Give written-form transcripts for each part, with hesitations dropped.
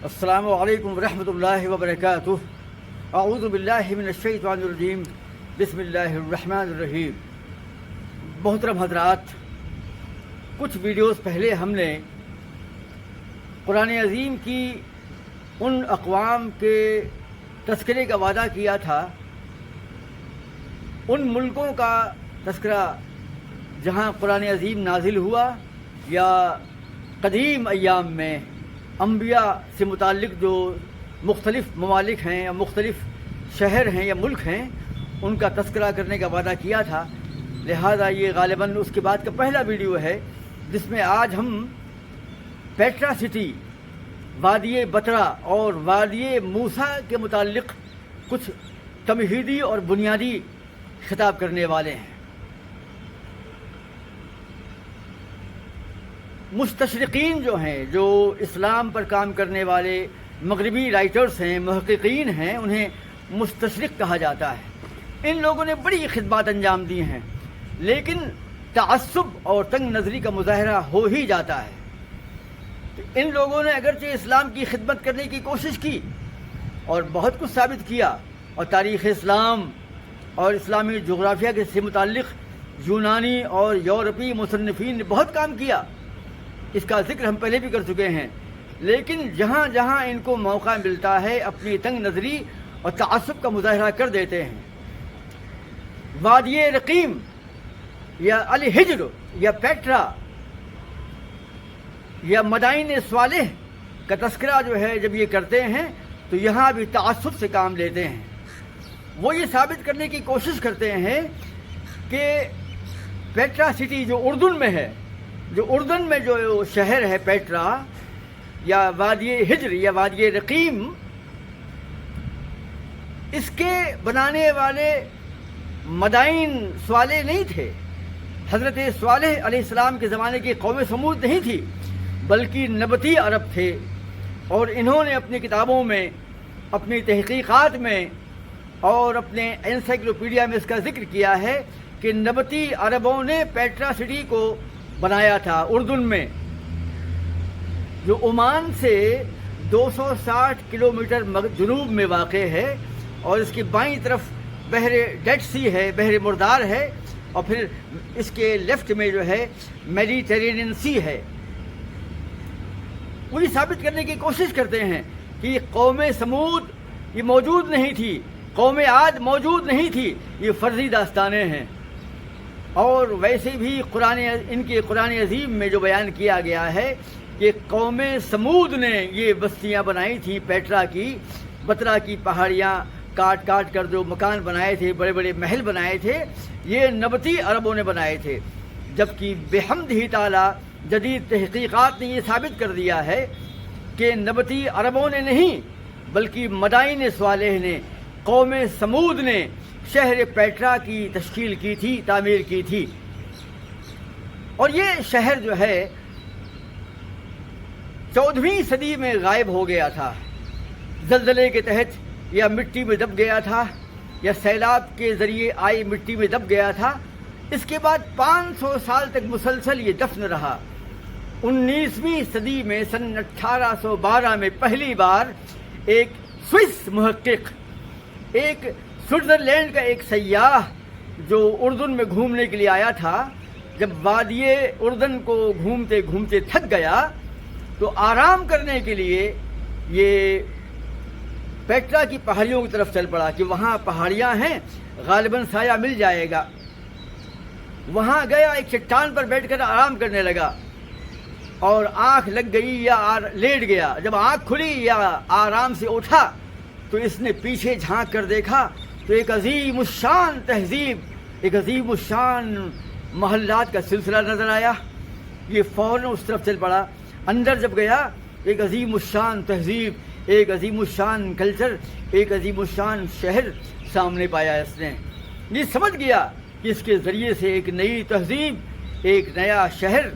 السلام علیکم ورحمۃ اللہ وبرکاتہ۔ اعوذ باللہ من الشیطان الرجیم، بسم اللہ الرحمن الرحیم۔ محترم حضرات، کچھ ویڈیوز پہلے ہم نے قرآن عظیم کی ان اقوام کے تذکرے کا وعدہ کیا تھا، ان ملکوں کا تذکرہ جہاں قرآن عظیم نازل ہوا یا قدیم ایام میں انبیاء سے متعلق جو مختلف ممالک ہیں یا مختلف شہر ہیں یا ملک ہیں، ان کا تذکرہ کرنے کا وعدہ کیا تھا۔ لہذا یہ غالباً اس کے بعد کا پہلا ویڈیو ہے جس میں آج ہم پیٹرا سٹی، وادی بترا اور وادی موسیٰ کے متعلق کچھ تمہیدی اور بنیادی خطاب کرنے والے ہیں۔ مستشرقین جو ہیں، جو اسلام پر کام کرنے والے مغربی رائٹرز ہیں، محققین ہیں، انہیں مستشرق کہا جاتا ہے۔ ان لوگوں نے بڑی خدمات انجام دی ہیں، لیکن تعصب اور تنگ نظری کا مظاہرہ ہو ہی جاتا ہے۔ ان لوگوں نے اگرچہ اسلام کی خدمت کرنے کی کوشش کی اور بہت کچھ ثابت کیا، اور تاریخ اسلام اور اسلامی جغرافیہ سے متعلق یونانی اور یورپی مصنفین نے بہت کام کیا، اس کا ذکر ہم پہلے بھی کر چکے ہیں، لیکن جہاں جہاں ان کو موقع ملتا ہے اپنی تنگ نظری اور تعصب کا مظاہرہ کر دیتے ہیں۔ وادی رقیم یا الحجر یا پیٹرا یا مدائن صالح کا تذکرہ جو ہے جب یہ کرتے ہیں تو یہاں بھی تعصب سے کام لیتے ہیں۔ وہ یہ ثابت کرنے کی کوشش کرتے ہیں کہ پیٹرا سٹی جو اردن میں ہے، جو اردن میں جو شہر ہے پیٹرا یا وادی ہجر یا وادی رقیم، اس کے بنانے والے مدائن صالح نہیں تھے۔ حضرت صالح علیہ السلام کے زمانے کی قوم سمود نہیں تھی، بلکہ نبطی عرب تھے، اور انہوں نے اپنی کتابوں میں، اپنی تحقیقات میں اور اپنے انسائکلوپیڈیا میں اس کا ذکر کیا ہے کہ نبطی عربوں نے پیٹرا سٹی کو بنایا تھا اردن میں، جو عمان سے 260 کلومیٹر جنوب میں واقع ہے، اور اس کی بائیں طرف بحر ڈیڈ سی ہے، بحر مردار ہے، اور پھر اس کے لیفٹ میں جو ہے میڈیٹرینین سی ہے۔ وہ یہ ثابت کرنے کی کوشش کرتے ہیں کہ یہ قوم سمود یہ موجود نہیں تھی، قوم عاد موجود نہیں تھی، یہ فرضی داستانیں ہیں۔ اور ویسے بھی ان کے قرآن عظیم میں جو بیان کیا گیا ہے کہ قوم سمود نے یہ بستیاں بنائی تھیں، پیٹرا کی، بترا کی پہاڑیاں کاٹ کاٹ کر جو مکان بنائے تھے، بڑے بڑے محل بنائے تھے، یہ نبطی عربوں نے بنائے تھے، جبکہ بحمد ہی تعالیٰ جدید تحقیقات نے یہ ثابت کر دیا ہے کہ نبطی عربوں نے نہیں بلکہ مدائن صالح نے، قوم سمود نے شہر پیٹرا کی تشکیل کی تھی، تعمیر کی تھی۔ اور یہ شہر جو ہے 14ویں صدی میں غائب ہو گیا تھا، زلزلے کے تحت یا مٹی میں دب گیا تھا، یا سیلاب کے ذریعے آئی مٹی میں دب گیا تھا۔ اس کے بعد 500 سال تک مسلسل یہ دفن رہا۔ 19ویں صدی میں سن 1812 میں پہلی بار ایک سوئس محقق، ایک سوئٹزرلینڈ کا ایک سیاح جو اردن میں گھومنے کے لیے آیا تھا، جب وادی اردن کو گھومتے گھومتے تھک گیا تو آرام کرنے کے لیے یہ پیٹرا کی پہاڑیوں کی طرف چل پڑا کہ وہاں پہاڑیاں ہیں، غالباً سایہ مل جائے گا۔ وہاں گیا، ایک چٹان پر بیٹھ کر آرام کرنے لگا، اور آنکھ لگ گئی یا لیٹ گیا۔ جب آنکھ کھلی یا آرام سے اٹھا تو اس نے پیچھے جھانک کر دیکھا تو ایک عظیم الشان تہذیب، ایک عظیم الشان محلات کا سلسلہ نظر آیا۔ یہ فوراً اس طرف چل پڑا۔ اندر جب گیا، ایک عظیم الشان تہذیب، ایک عظیم الشان کلچر، ایک عظیم الشان شہر سامنے پایا۔ اس نے یہ سمجھ گیا کہ اس کے ذریعے سے ایک نئی تہذیب، ایک نیا شہر،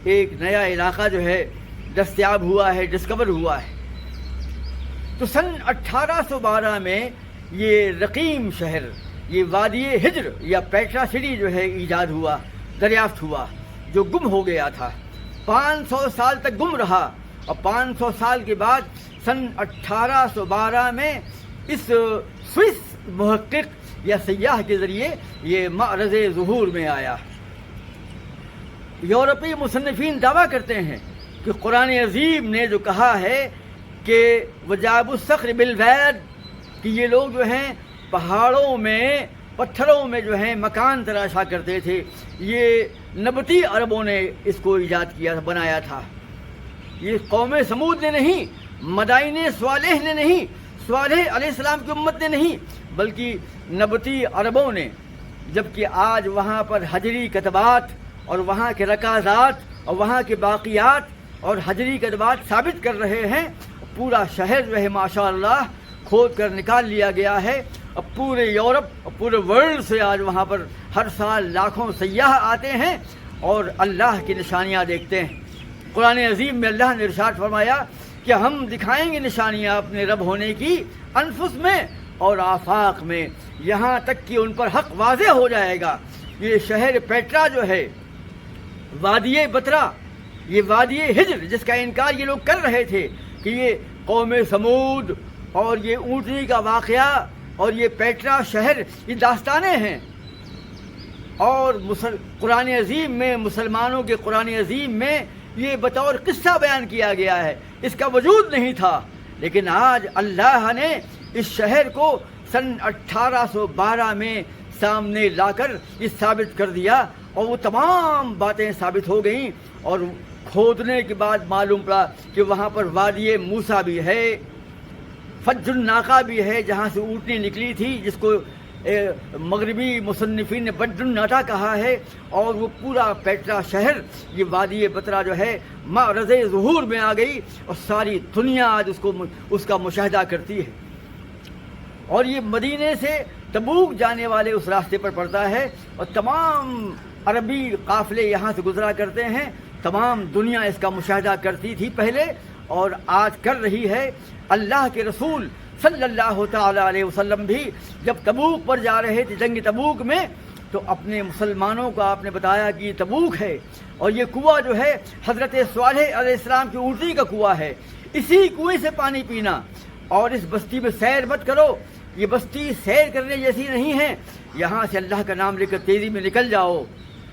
ایک نیا علاقہ جو ہے دستیاب ہوا ہے، ڈسکور ہوا ہے۔ تو سن 1812 میں یہ رقیم شہر، یہ وادی ہجر یا پیٹرا سٹی جو ہے ایجاد ہوا، دریافت ہوا، جو گم ہو گیا تھا۔ 500 سال تک گم رہا، اور 500 سال کے بعد سن 1812 میں اس سوئس محقق یا سیاح کے ذریعے یہ معرض ظہور میں آیا۔ یورپی مصنفین دعویٰ کرتے ہیں کہ قرآن عظیم نے جو کہا ہے کہ وجاب الصخر بالواد، کہ یہ لوگ جو ہیں پہاڑوں میں پتھروں میں جو ہیں مکان تراشا کرتے تھے، یہ نبطی عربوں نے اس کو ایجاد کیا، بنایا تھا۔ یہ قوم سمود نے نہیں، مدائن صالح نے نہیں، صالح علیہ السلام کی امت نے نہیں، بلکہ نبطی عربوں نے۔ جبکہ آج وہاں پر حجری کتبات اور وہاں کے رکازات اور وہاں کے باقیات اور حجری کتبات ثابت کر رہے ہیں، پورا شہر جو ہے ماشاء اللہ کھود کر نکال لیا گیا ہے۔ اب پورے یورپ اور پورے ورلڈ سے آج وہاں پر ہر سال لاکھوں سیاح آتے ہیں اور اللہ کی نشانیاں دیکھتے ہیں۔ قرآن عظیم میں اللہ نے ارشاد فرمایا کہ ہم دکھائیں گے نشانیاں اپنے رب ہونے کی انفس میں اور آفاق میں، یہاں تک کہ ان پر حق واضح ہو جائے گا۔ یہ شہر پیٹرا جو ہے، وادی بترا، یہ وادی ہجر جس کا انکار یہ لوگ کر رہے تھے کہ یہ قوم سمود اور یہ اونٹنی کا واقعہ اور یہ پیٹرا شہر یہ داستانیں ہیں، اور قرآن عظیم میں، مسلمانوں کے قرآن عظیم میں یہ بطور قصہ بیان کیا گیا ہے، اس کا وجود نہیں تھا۔ لیکن آج اللہ نے اس شہر کو سن 1812 میں سامنے لا کر یہ ثابت کر دیا، اور وہ تمام باتیں ثابت ہو گئیں، اور کھودنے کے بعد معلوم پڑا کہ وہاں پر وادی موسیٰ بھی ہے، فج الناقہ بھی ہے جہاں سے اونٹنی نکلی تھی، جس کو مغربی مصنفین نے بج الناٹا کہا ہے، اور وہ پورا پیٹرا شہر، یہ وادی بترا جو ہے معرض ظہور میں آ گئی، اور ساری دنیا آج اس کا مشاہدہ کرتی ہے۔ اور یہ مدینے سے تبوک جانے والے اس راستے پر پڑتا ہے، اور تمام عربی قافلے یہاں سے گزرا کرتے ہیں۔ تمام دنیا اس کا مشاہدہ کرتی تھی پہلے، اور آج کر رہی ہے۔ اللہ کے رسول صلی اللہ تعالی علیہ وسلم بھی جب تبوک پر جا رہے تھے، جنگ تبوک میں، تو اپنے مسلمانوں کو آپ نے بتایا کہ یہ تبوک ہے، اور یہ کنواں جو ہے حضرت صالح علیہ السلام کی اونٹنی کا کنواں ہے، اسی کنویں سے پانی پینا، اور اس بستی میں سیر مت کرو، یہ بستی سیر کرنے جیسی نہیں ہے، یہاں سے اللہ کا نام لے کر تیزی میں نکل جاؤ۔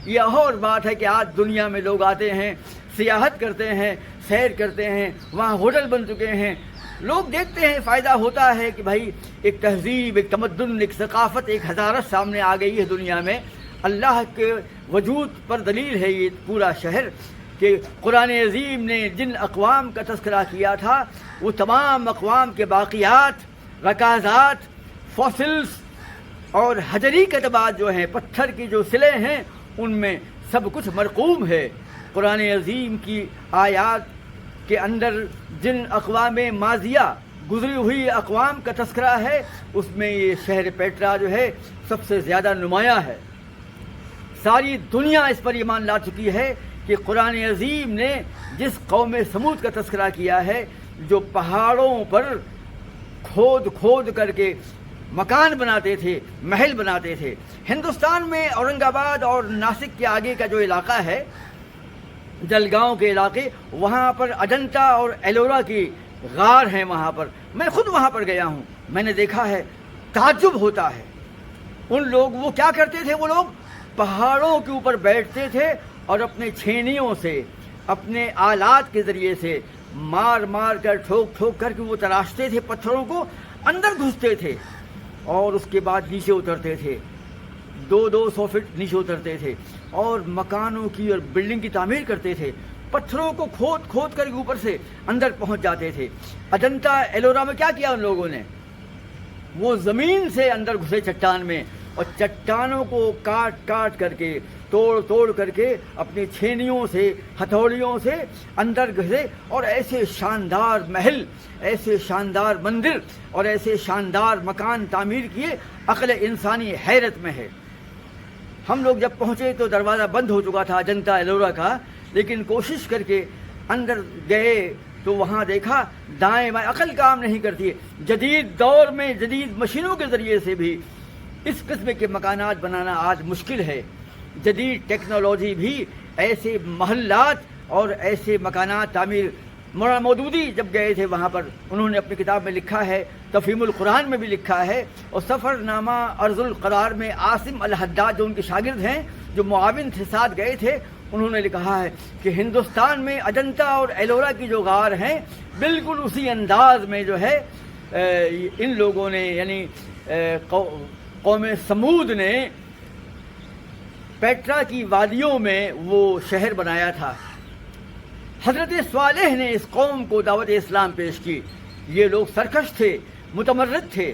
یہ اور بات ہے کہ آج دنیا میں لوگ آتے ہیں، سیاحت کرتے ہیں، سیر کرتے ہیں، وہاں ہوٹل بن چکے ہیں، لوگ دیکھتے ہیں، فائدہ ہوتا ہے کہ بھائی ایک تہذیب، ایک تمدن، ایک ثقافت، ایک حضارت سامنے آ گئی ہے دنیا میں۔ اللہ کے وجود پر دلیل ہے یہ پورا شہر کہ قرآن عظیم نے جن اقوام کا تذکرہ کیا تھا وہ تمام اقوام کے باقیات، رکازات، فوسلز اور حجری کتبات جو ہیں، پتھر کی جو سلیں ہیں، ان میں سب کچھ مرقوم ہے۔ قرآن عظیم کی آیات کے اندر جن اقوام ماضیہ، گزری ہوئی اقوام کا تذکرہ ہے، اس میں یہ شہر پیٹرا جو ہے سب سے زیادہ نمایاں ہے۔ ساری دنیا اس پر ایمان لا چکی ہے کہ قرآن عظیم نے جس قوم سمود کا تذکرہ کیا ہے، جو پہاڑوں پر کھود کر کے مکان بناتے تھے، محل بناتے تھے۔ ہندوستان میں اورنگ آباد اور ناسک کے آگے کا جو علاقہ ہے، جلگاؤں کے علاقے، وہاں پر اجنتا اور ایلورا کی غار ہیں، وہاں پر میں خود وہاں پر گیا ہوں، میں نے دیکھا ہے، تعجب ہوتا ہے۔ ان لوگ وہ کیا کرتے تھے، وہ لوگ پہاڑوں کے اوپر بیٹھتے تھے اور اپنے چھینیوں سے، اپنے آلات کے ذریعے سے مار مار کر، ٹھوک کر کے وہ تراشتے تھے، پتھروں کو اندر گھستے تھے، اور اس کے بعد نیچے اترتے تھے، 200 فٹ نیچے اترتے تھے، اور مکانوں کی اور بلڈنگ کی تعمیر کرتے تھے، پتھروں کو کھود کر کے اوپر سے اندر پہنچ جاتے تھے۔ اجنتا ایلورا میں کیا کیا ان لوگوں نے، وہ زمین سے اندر گھسے چٹان میں، اور چٹانوں کو کاٹ کر کے، توڑ کر کے اپنی چھینیوں سے، ہتھوڑیوں سے اندر گھسے، اور ایسے شاندار محل، ایسے شاندار مندر اور ایسے شاندار مکان تعمیر کیے، عقل انسانی حیرت میں ہے۔ ہم لوگ جب پہنچے تو دروازہ بند ہو چکا تھا اجنتا ایلورا کا، لیکن کوشش کر کے اندر گئے تو وہاں دیکھا دائیں بائیں عقل کام نہیں کرتی ہے۔ جدید دور میں جدید مشینوں کے ذریعے سے بھی اس قسم کے مکانات بنانا آج مشکل ہے۔ جدید ٹیکنالوجی بھی ایسے محلات اور ایسے مکانات تعمیر مولانا مودودی جب گئے تھے وہاں پر، انہوں نے اپنی کتاب میں لکھا ہے، تفہیم القرآن میں بھی لکھا ہے، اور سفر نامہ ارض القرار میں عاصم الحداد جو ان کے شاگرد ہیں، جو معاون تھے، ساتھ گئے تھے، انہوں نے کہا ہے کہ ہندوستان میں اجنتا اور ایلورا کی جو غار ہیں، بالکل اسی انداز میں جو ہے ان لوگوں نے، یعنی قوم سمود نے پیٹرا کی وادیوں میں وہ شہر بنایا تھا۔ حضرت صالح نے اس قوم کو دعوت اسلام پیش کی۔ یہ لوگ سرکش تھے، متمرد تھے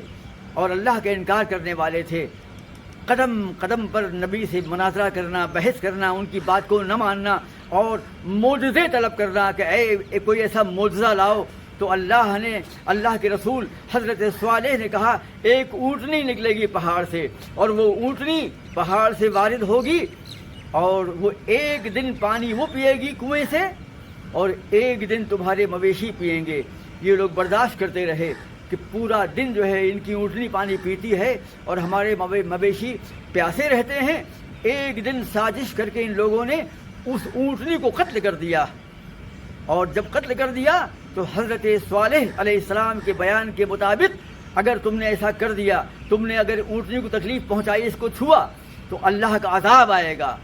اور اللہ کا انکار کرنے والے تھے۔ قدم قدم پر نبی سے مناظرہ کرنا، بحث کرنا، ان کی بات کو نہ ماننا اور معجزے طلب کرنا کہ اے کوئی ایسا معجزہ لاؤ، تو اللہ کے رسول حضرت صالح نے کہا ایک اونٹنی نکلے گی پہاڑ سے، اور وہ اونٹنی پہاڑ سے وارد ہوگی اور وہ ایک دن پانی وہ پیے گی کنویں سے، اور ایک دن تمہارے مویشی پئیں گے۔ یہ لوگ برداشت کرتے رہے کہ پورا دن جو ہے ان کی اونٹنی پانی پیتی ہے اور ہمارے مویشی پیاسے رہتے ہیں۔ ایک دن سازش کر کے ان لوگوں نے اس اونٹنی کو قتل کر دیا، اور جب قتل کر دیا تو حضرت صالح علیہ السلام کے بیان کے مطابق اگر تم نے ایسا کر دیا، تم نے اگر اونٹنی کو تکلیف پہنچائی، اس کو چھوا، تو اللہ کا عذاب آئے گا۔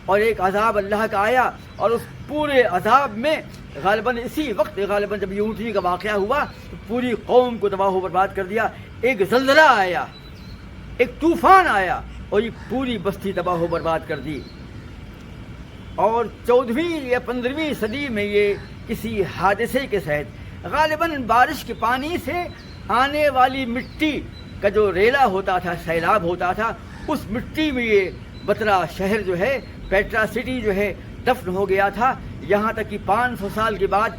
اور ایک عذاب اللہ کا آیا، اور اس پورے عذاب میں غالباً اسی وقت جب یہ اونٹنی کا واقعہ ہوا تو پوری قوم کو تباہ و برباد کر دیا۔ ایک زلزلہ آیا، ایک طوفان آیا اور یہ پوری بستی تباہ و برباد کر دی۔ اور 14ویں یا 15ویں صدی میں یہ کسی حادثے کے تحت غالباً بارش کے پانی سے آنے والی مٹی کا جو ریلا ہوتا تھا، سیلاب ہوتا تھا، اس مٹی میں یہ بترا شہر جو ہے، پیٹرا سٹی جو ہے، دفن ہو گیا تھا۔ یہاں تک کہ 500 سال کے بعد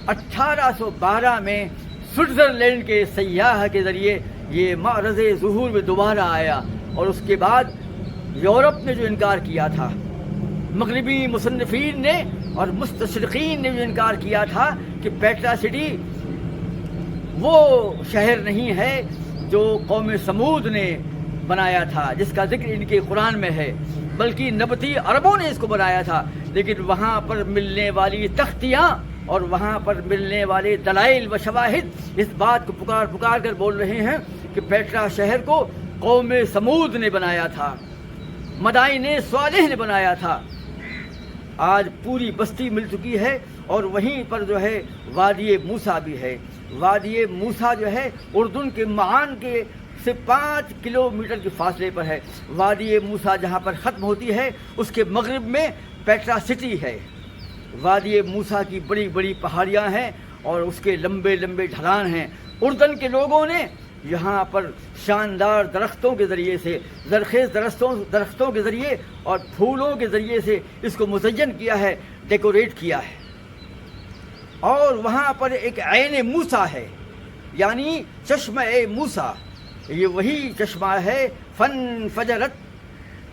1812 میں سوئٹزرلینڈ کے سیاح کے ذریعے یہ معرض ظہور میں دوبارہ آیا، اور اس کے بعد یورپ نے جو انکار کیا تھا، مغربی مصنفین نے اور مستشرقین نے جو انکار کیا تھا کہ پیٹرا سٹی وہ شہر نہیں ہے جو قوم سمود نے بنایا تھا، جس کا ذکر ان کے قرآن میں ہے، بلکہ نبطی عربوں نے اس کو بنایا تھا۔ لیکن وہاں پر ملنے والی تختیاں اور وہاں پر ملنے والے دلائل و شواہد اس بات کو پکار کر بول رہے ہیں کہ پیٹرا شہر کو قوم سمود نے بنایا تھا، مدائن صالح نے بنایا تھا۔ آج پوری بستی مل چکی ہے، اور وہیں پر جو ہے وادی موسیٰ بھی ہے۔ وادی موسیٰ جو ہے اردن کے معان کے سے 5 کلومیٹر کے فاصلے پر ہے۔ وادی موسیٰ جہاں پر ختم ہوتی ہے اس کے مغرب میں پیٹرا سٹی ہے۔ وادی موسیٰ کی بڑی بڑی پہاڑیاں ہیں اور اس کے لمبے لمبے ڈھلان ہیں۔ اردن کے لوگوں نے یہاں پر شاندار درختوں کے ذریعے سے، زرخیز درختوں کے ذریعے اور پھولوں کے ذریعے سے اس کو مزین کیا ہے، ڈیکوریٹ کیا ہے۔ اور وہاں پر ایک عین موسیٰ ہے، یعنی چشمہ موسیٰ۔ یہ وہی چشمہ ہے، فن فجرت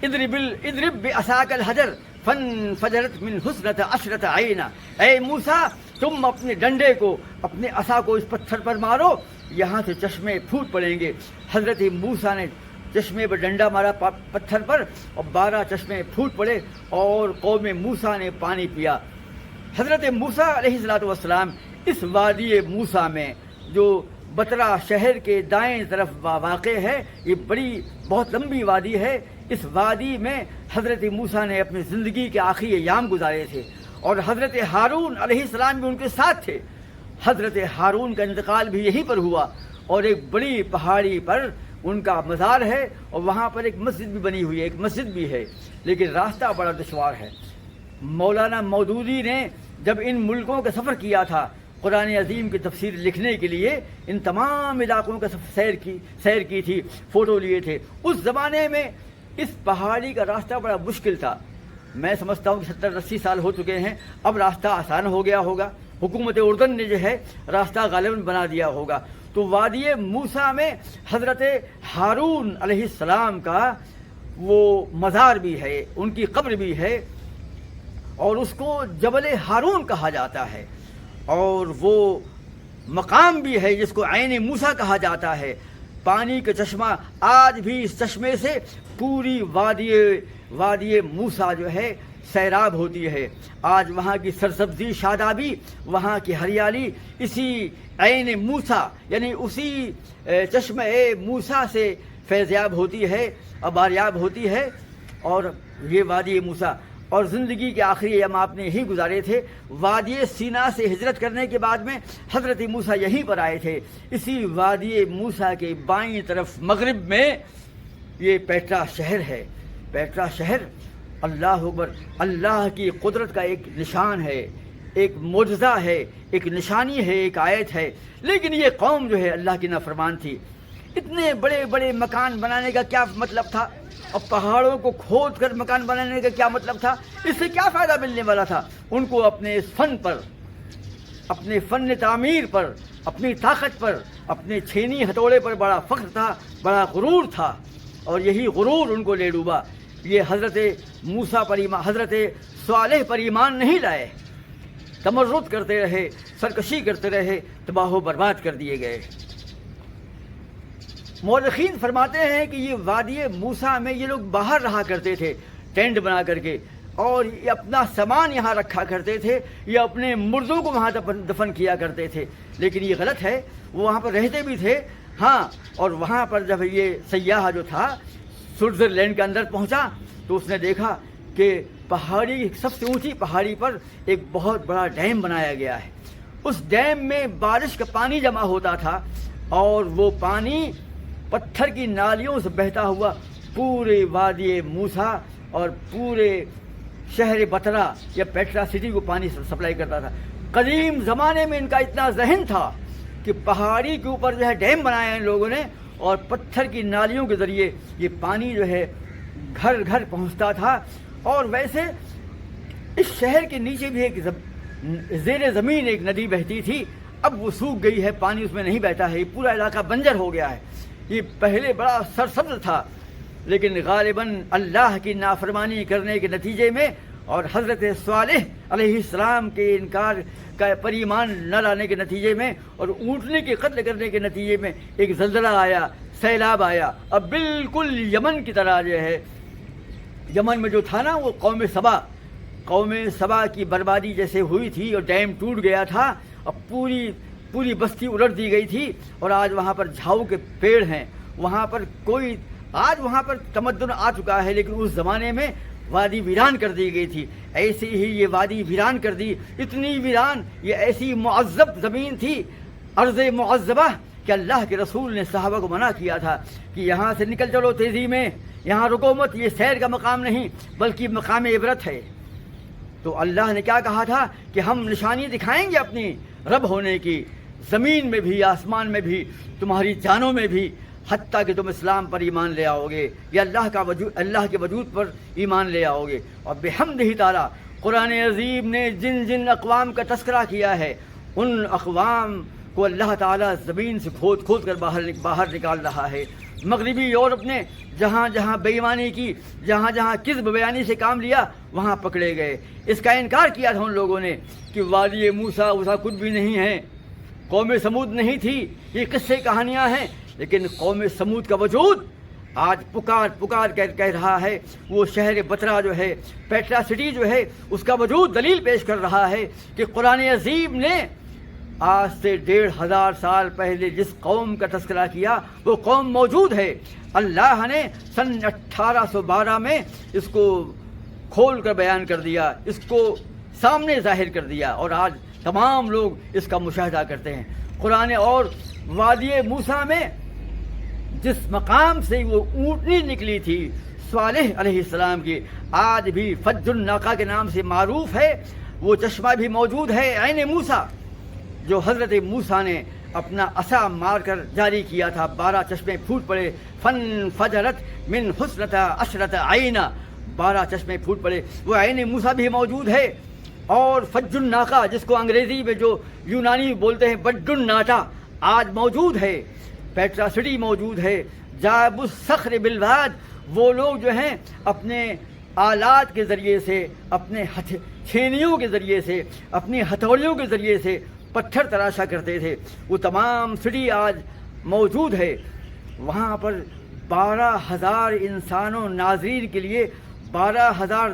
اضرب بعصاک الحجر فن فجرت من حسنت عشرت عینا۔ اے موسیٰ، تم اپنے ڈنڈے کو، اپنے عصا کو اس پتھر پر مارو، یہاں سے چشمے پھوٹ پڑیں گے۔ حضرت موسیٰ نے چشمے پر ڈنڈا مارا پتھر پر، اور 12 چشمے پھوٹ پڑے اور قوم موسیٰ نے پانی پیا۔ حضرت موسیٰ علیہ السلام اس وادی موسیٰ میں جو بترا شہر کے دائیں طرف واقع ہے، یہ بہت لمبی وادی ہے۔ اس وادی میں حضرت موسیٰ نے اپنی زندگی کے آخری ایام گزارے تھے، اور حضرت ہارون علیہ السلام بھی ان کے ساتھ تھے۔ حضرت ہارون کا انتقال بھی یہیں پر ہوا، اور ایک بڑی پہاڑی پر ان کا مزار ہے، اور وہاں پر ایک مسجد بھی بنی ہوئی ہے، ایک مسجد بھی ہے، لیکن راستہ بڑا دشوار ہے۔ مولانا مودودی نے جب ان ملکوں کا سفر کیا تھا قرآن عظیم کی تفسیر لکھنے کے لیے، ان تمام علاقوں کا سیر کی تھی، فوٹو لیے تھے۔ اس زمانے میں اس پہاڑی کا راستہ بڑا مشکل تھا۔ میں سمجھتا ہوں کہ 70-80 سال ہو چکے ہیں، اب راستہ آسان ہو گیا ہوگا۔ حکومت اردن نے جو ہے راستہ غالباً بنا دیا ہوگا۔ تو وادی موسیٰ میں حضرت ہارون علیہ السلام کا وہ مزار بھی ہے، ان کی قبر بھی ہے، اور اس کو جبل ہارون کہا جاتا ہے، اور وہ مقام بھی ہے جس کو عین موسیٰ کہا جاتا ہے۔ پانی کا چشمہ آج بھی اس چشمے سے پوری وادی موسیٰ جو ہے سیراب ہوتی ہے. آج وہاں کی سرسبزی شادابی، وہاں کی ہریالی اسی عین موسیٰ یعنی اسی چشمہ موسیٰ سے فیضیاب ہوتی ہے، آباریاب ہوتی ہے. اور یہ وادی موسیٰ، اور زندگی کے آخری ایام آپ نے یہی گزارے تھے. وادی سینا سے ہجرت کرنے کے بعد میں حضرت موسیٰ یہیں پر آئے تھے. اسی وادی موسیٰ کے بائیں طرف مغرب میں یہ پیٹرا شہر ہے. پیٹرا شہر اللہ اکبر، اللہ کی قدرت کا ایک نشان ہے، ایک معجزہ ہے، ایک نشانی ہے، ایک آیت ہے. لیکن یہ قوم جو ہے اللہ کی نافرمان تھی. اتنے بڑے بڑے مکان بنانے کا کیا مطلب تھا، اور پہاڑوں کو کھود کر مکان بنانے کا کیا مطلب تھا؟ اس سے کیا فائدہ ملنے والا تھا؟ ان کو اپنے اس فن پر، اپنے فن تعمیر پر، اپنی طاقت پر، اپنے چھینی ہتھوڑے پر بڑا فخر تھا، بڑا غرور تھا، اور یہی غرور ان کو لے ڈوبا. یہ حضرت موسیٰ پر ایمان، حضرت صالح پر ایمان نہیں لائے، تمرد کرتے رہے، سرکشی کرتے رہے، تباہ و برباد کر دیے گئے. مورخین فرماتے ہیں کہ یہ وادی موسیٰ میں یہ لوگ باہر رہا کرتے تھے ٹینٹ بنا کر کے، اور یہ اپنا سامان یہاں رکھا کرتے تھے، یہ اپنے مردوں کو وہاں دفن کیا کرتے تھے. لیکن یہ غلط ہے، وہ وہاں پر رہتے بھی تھے. ہاں، اور وہاں پر جب یہ سیاح جو تھا سوئٹزرلینڈ کے اندر پہنچا تو اس نے دیکھا کہ پہاڑی، سب سے اونچی پہاڑی پر ایک بہت بڑا ڈیم بنایا گیا ہے. اس ڈیم میں بارش کا پانی جمع ہوتا تھا، اور وہ پانی پتھر کی نالیوں سے بہتا ہوا پورے وادی موسیٰ اور پورے شہر بترا یا پیٹرا سٹی کو پانی سپلائی کرتا تھا. قدیم زمانے میں ان کا اتنا ذہن تھا کہ پہاڑی کے اوپر جو ہے ڈیم بنایا ان لوگوں نے، اور پتھر کی نالیوں کے ذریعے یہ پانی جو ہے گھر گھر پہنچتا تھا. اور ویسے اس شہر کے نیچے بھی ایک زیر زمین ایک ندی بہتی تھی. اب وہ سوکھ گئی ہے، پانی اس میں نہیں بہتا ہے، یہ پورا علاقہ بنجر ہو گیا ہے. یہ پہلے بڑا سرسبز تھا، لیکن غالباً اللہ کی نافرمانی کرنے کے نتیجے میں اور حضرت صالح علیہ السلام کے انکار کا پر ایمان نہ لانے کے نتیجے میں اور اونٹنے کے قتل کرنے کے نتیجے میں ایک زلزلہ آیا، سیلاب آیا. اب بالکل یمن کی طرح جو ہے، یمن میں جو تھا نا وہ قوم سبا کی بربادی جیسے ہوئی تھی، اور ڈیم ٹوٹ گیا تھا، اب پوری بستی الٹ دی گئی تھی. اور آج وہاں پر جھاؤ کے پیڑ ہیں، وہاں پر آج وہاں پر تمدن آ چکا ہے، لیکن اس زمانے میں وادی ویران کر دی گئی تھی. ایسے ہی یہ وادی ویران کر دی، اتنی ویران. یہ ایسی معذب زمین تھی، ارض معذبہ، کہ اللہ کے رسول نے صحابہ کو منع کیا تھا کہ یہاں سے نکل چلو تیزی میں، یہاں رکو مت، یہ سیر کا مقام نہیں بلکہ مقام عبرت ہے. تو اللہ نے کیا کہا تھا کہ ہم نشانی دکھائیں گے اپنی رب ہونے کی، زمین میں بھی، آسمان میں بھی، تمہاری جانوں میں بھی، حتیٰ کہ تم اسلام پر ایمان لے آؤ گے یا اللہ کے وجود پر ایمان لے آؤ گے. اور بحمدہ تعالیٰ قرآن عظیم نے جن اقوام کا تذکرہ کیا ہے، ان اقوام کو اللہ تعالیٰ زمین سے کھود کر باہر نکال رہا ہے. مغربی یورپ نے جہاں جہاں بے ایمانی کی، جہاں جہاں کذب بیانی سے کام لیا، وہاں پکڑے گئے. اس کا انکار کیا تھا ان لوگوں نے کہ وادی موسیٰ کچھ بھی نہیں ہے، قوم سمود نہیں تھی، یہ قصے کہانیاں ہیں. لیکن قوم سمود کا وجود آج پکار کہہ رہا ہے. وہ شہر بترا جو ہے، پیٹرا سٹی جو ہے، اس کا وجود دلیل پیش کر رہا ہے کہ قرآن عظیم نے آج سے 1500 سال پہلے جس قوم کا تذکرہ کیا وہ قوم موجود ہے. اللہ نے سن 1812 میں اس کو کھول کر بیان کر دیا، اس کو سامنے ظاہر کر دیا، اور آج تمام لوگ اس کا مشاہدہ کرتے ہیں. قرآن اور وادی موسیٰ میں جس مقام سے وہ اونٹنی نکلی تھی صالح علیہ السلام کی، آج بھی فج الناقہ کے نام سے معروف ہے. وہ چشمہ بھی موجود ہے، عین موسیٰ، جو حضرت موسیٰ نے اپنا عصا مار کر جاری کیا تھا. 12 چشمے پھوٹ پڑے، فن فجرت من حسنتا عشرت عینا، 12 چشمے پھوٹ پڑے. وہ عین موسیٰ بھی موجود ہے. اور فج الناقہ، جس کو انگریزی میں جو یونانی بولتے ہیں بڈ الناٹا، آج موجود ہے. پیٹرا سٹی موجود ہے. جاب الصخر بالواد، وہ لوگ جو ہیں اپنے آلات کے ذریعے سے، اپنے چھینیوں کے ذریعے سے، اپنی ہتھوڑیوں کے ذریعے سے پتھر تراشا کرتے تھے، وہ تمام سٹی آج موجود ہے. وہاں پر 12,000 انسانوں ناظرین کے لیے 12,000